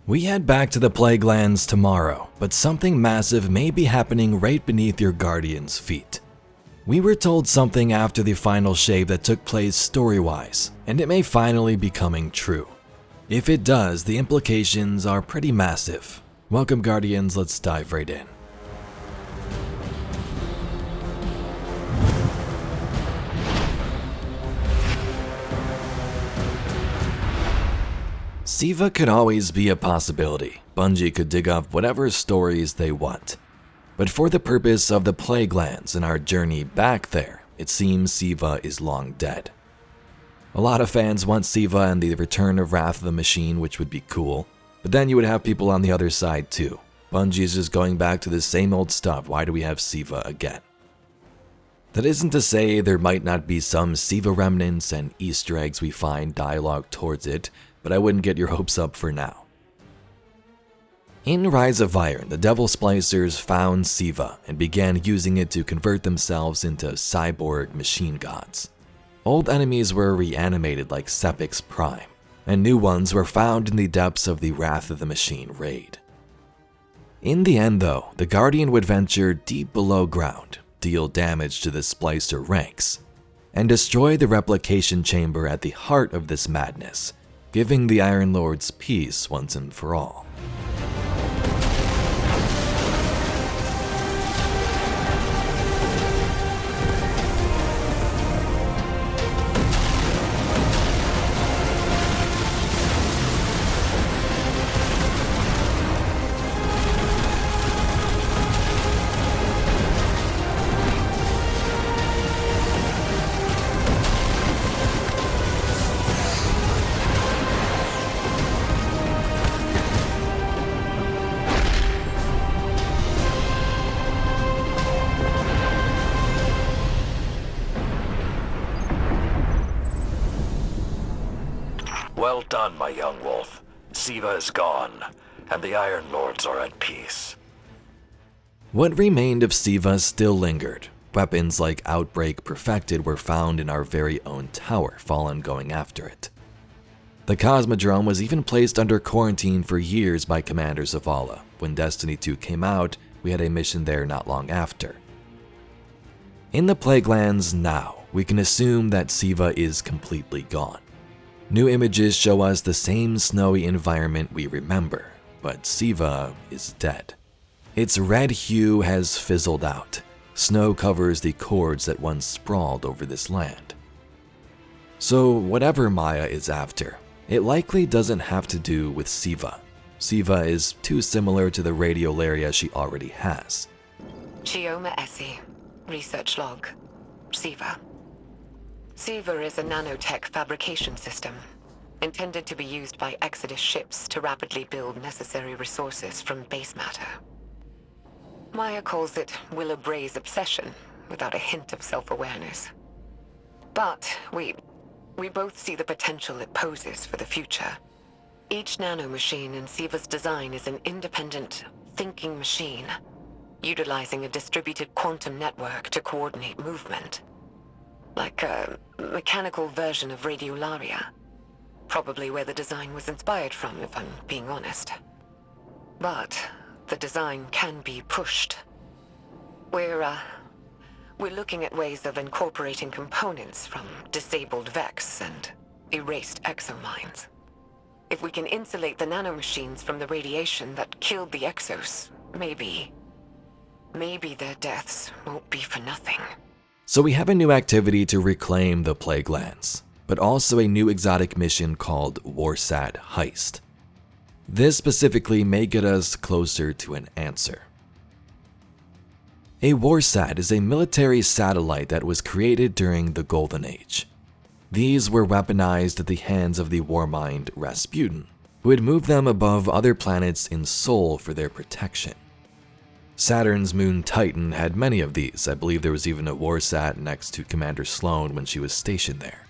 We head back to the Plaguelands tomorrow, but something massive may be happening right beneath your Guardian's feet. We were told something after the final shave that took place story-wise, and it may finally be coming true. If it does, the implications are pretty massive. Welcome Guardians, let's dive right in. SIVA could always be a possibility. Bungie could dig up whatever stories they want. But for the purpose of the Plaguelands and our journey back there, it seems SIVA is long dead. A lot of fans want SIVA and the return of Wrath of the Machine, which would be cool, but then you would have people on the other side too. Bungie is just going back to the same old stuff, why do we have SIVA again? That isn't to say there might not be some SIVA remnants and Easter eggs we find dialogue towards it, but I wouldn't get your hopes up for now. In Rise of Iron, the Devil Splicers found SIVA and began using it to convert themselves into cyborg machine gods. Old enemies were reanimated like Sepix Prime, and new ones were found in the depths of the Wrath of the Machine raid. In the end though, the Guardian would venture deep below ground, deal damage to the Splicer ranks, and destroy the replication chamber at the heart of this madness, giving the Iron Lords peace once and for all. Well done, my young wolf. SIVA is gone, and the Iron Lords are at peace. What remained of SIVA still lingered. Weapons like Outbreak Perfected were found in our very own tower, Fallen going after it. The Cosmodrome was even placed under quarantine for years by Commander Zavala. When Destiny 2 came out, we had a mission there not long after. In the Plaguelands now, we can assume that SIVA is completely gone. New images show us the same snowy environment we remember, but SIVA is dead. Its red hue has fizzled out. Snow covers the cords that once sprawled over this land. So whatever Maya is after, it likely doesn't have to do with SIVA. SIVA is too similar to the radiolaria she already has. Chioma Essie, research log, SIVA. SIVA is a nanotech fabrication system, intended to be used by Exodus ships to rapidly build necessary resources from base matter. Maya calls it Willa Bray's obsession, without a hint of self-awareness. But we both see the potential it poses for the future. Each nanomachine in SIVA's design is an independent, thinking machine, utilizing a distributed quantum network to coordinate movement. Like a mechanical version of radiolaria. Probably where the design was inspired from, if I'm being honest. But the design can be pushed. We're looking at ways of incorporating components from disabled Vex and erased exomines. If we can insulate the nanomachines from the radiation that killed the Exos, maybe their deaths won't be for nothing. So we have a new activity to reclaim the Plaguelands, but also a new exotic mission called Warsat Heist. This specifically may get us closer to an answer. A Warsat is a military satellite that was created during the Golden Age. These were weaponized at the hands of the warmind Rasputin, who had moved them above other planets in Sol for their protection. Saturn's moon Titan had many of these. I believe there was even a Warsat next to Commander Sloan when she was stationed there.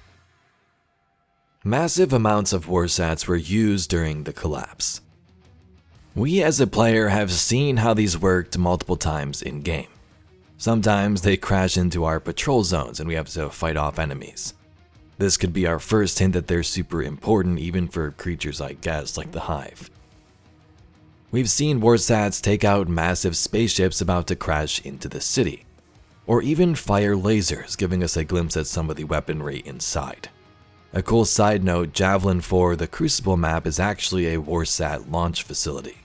Massive amounts of Warsats were used during the collapse. We as a player have seen how these worked multiple times in-game. Sometimes they crash into our patrol zones and we have to fight off enemies. This could be our first hint that they're super important even for creatures I guess like the Hive. We've seen Warsats take out massive spaceships about to crash into the city, or even fire lasers, giving us a glimpse at some of the weaponry inside. A cool side note, Javelin 4, the Crucible map, is actually a Warsat launch facility.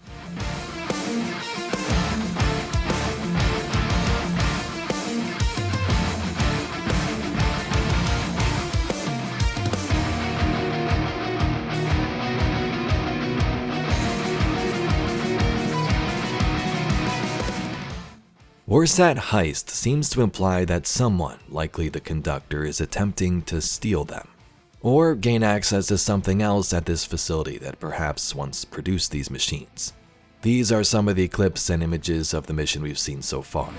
Warsat Heist seems to imply that someone, likely the conductor, is attempting to steal them, or gain access to something else at this facility that perhaps once produced these machines. These are some of the clips and images of the mission we've seen so far.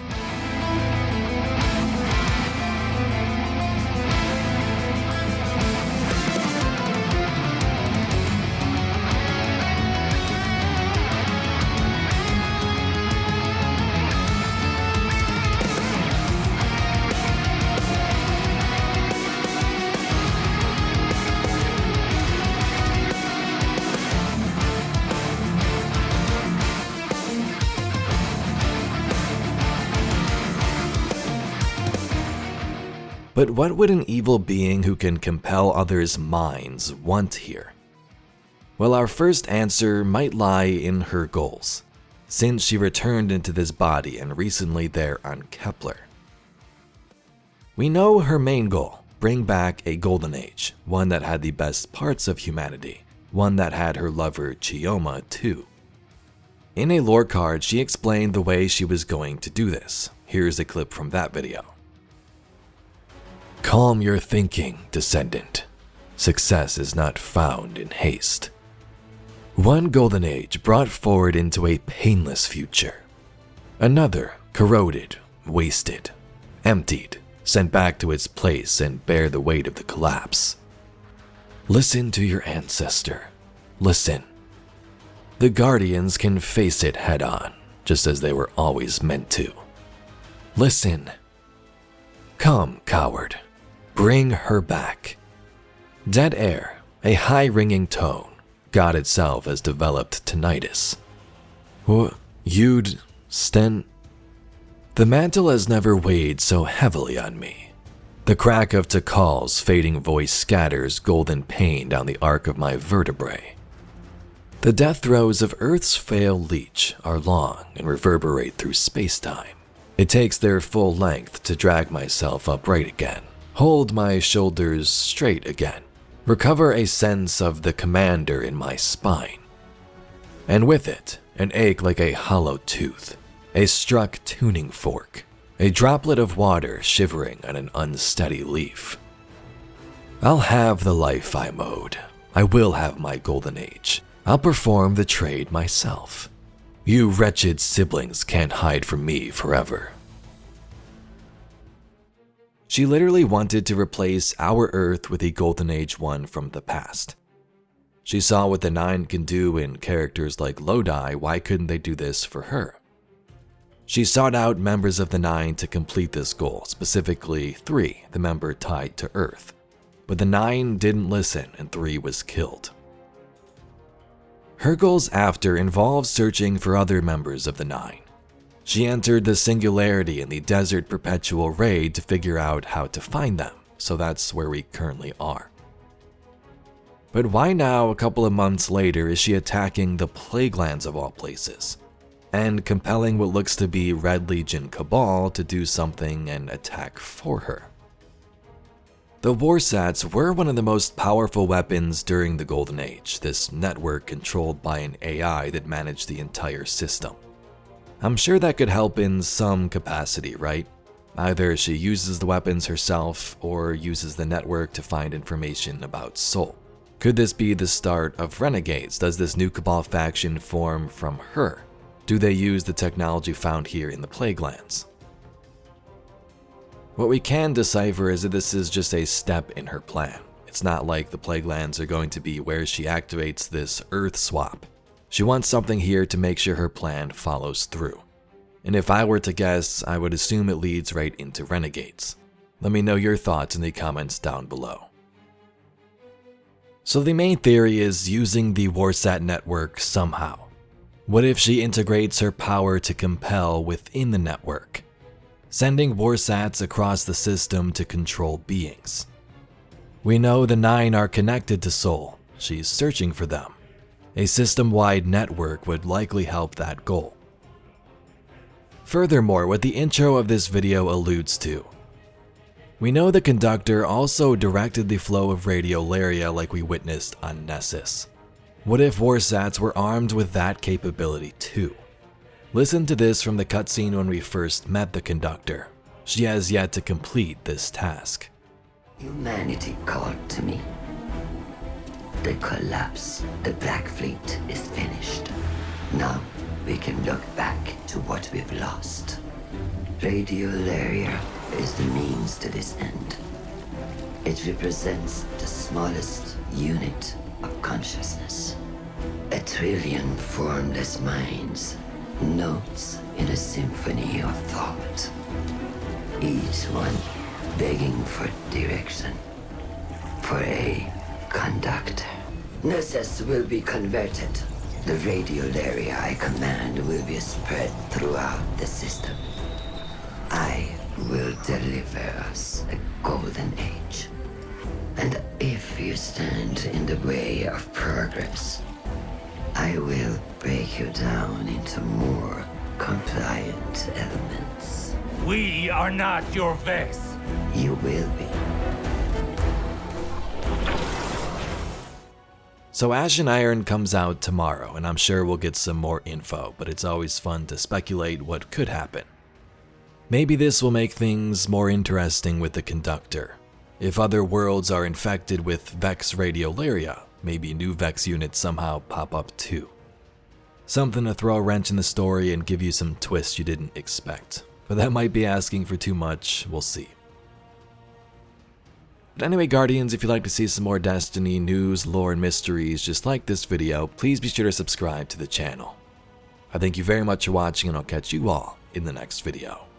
But what would an evil being who can compel others' minds want here? Well, our first answer might lie in her goals, since she returned into this body and recently there on Kepler. We know her main goal, bring back a golden age, one that had the best parts of humanity, one that had her lover Chioma too. In a lore card, she explained the way she was going to do this. Here's a clip from that video. Calm your thinking, descendant. Success is not found in haste. One golden age brought forward into a painless future. Another corroded, wasted, emptied, sent back to its place and bear the weight of the collapse. Listen to your ancestor. Listen. The Guardians can face it head on, just as they were always meant to. Listen. Come, coward. Bring her back. Dead air, a high-ringing tone. God itself has developed tinnitus. You'd sten. The mantle has never weighed so heavily on me. The crack of Takal's fading voice scatters golden pain down the arc of my vertebrae. The death throes of Earth's frail leech are long and reverberate through space-time. It takes their full length to drag myself upright again, hold my shoulders straight again, recover a sense of the commander in my spine. And with it, an ache like a hollow tooth, a struck tuning fork, a droplet of water shivering on an unsteady leaf. I'll have the life I'm owed. I will have my golden age. I'll perform the trade myself. You wretched siblings can't hide from me forever. She literally wanted to replace our Earth with a Golden Age one from the past. She saw what the Nine can do in characters like Lodi, why couldn't they do this for her? She sought out members of the Nine to complete this goal, specifically 3, the member tied to Earth. But the 9 didn't listen and 3 was killed. Her goals after involved searching for other members of the 9. She entered the Singularity in the Desert Perpetual raid to figure out how to find them, so that's where we currently are. But why now, a couple of months later, is she attacking the Plaguelands of all places, and compelling what looks to be Red Legion Cabal to do something and attack for her? The Warsats were one of the most powerful weapons during the Golden Age, this network controlled by an AI that managed the entire system. I'm sure that could help in some capacity, right? Either she uses the weapons herself or uses the network to find information about Sol. Could this be the start of Renegades? Does this new Cabal faction form from her? Do they use the technology found here in the Plaguelands? What we can decipher is that this is just a step in her plan. It's not like the Plaguelands are going to be where she activates this Earth swap. She wants something here to make sure her plan follows through. And if I were to guess, I would assume it leads right into Renegades. Let me know your thoughts in the comments down below. So the main theory is using the Warsat network somehow. What if she integrates her power to compel within the network, sending Warsats across the system to control beings? We know the 9 are connected to Sol. She's searching for them. A system-wide network would likely help that goal. Furthermore, what the intro of this video alludes to, we know the conductor also directed the flow of radiolaria like we witnessed on Nessus. What if Warsats were armed with that capability too? Listen to this from the cutscene when we first met the conductor. She has yet to complete this task. Humanity called to me. The collapse, the Black Fleet is finished. Now we can look back to what we've lost. Radiolaria is the means to this end. It represents the smallest unit of consciousness. 1 trillion formless minds, notes in a symphony of thought. Each one begging for direction, for a conductor. Nessus will be converted. The radiolaria I command will be spread throughout the system. I will deliver us a golden age. And if you stand in the way of progress, I will break you down into more compliant elements. We are not your Vex. You will be. So Ashen Iron comes out tomorrow, and I'm sure we'll get some more info, but it's always fun to speculate what could happen. Maybe this will make things more interesting with the conductor. If other worlds are infected with Vex radiolaria, maybe new Vex units somehow pop up too. Something to throw a wrench in the story and give you some twists you didn't expect. But that might be asking for too much, we'll see. But anyway, Guardians, if you'd like to see some more Destiny news, lore, and mysteries just like this video, please be sure to subscribe to the channel. I thank you very much for watching, and I'll catch you all in the next video.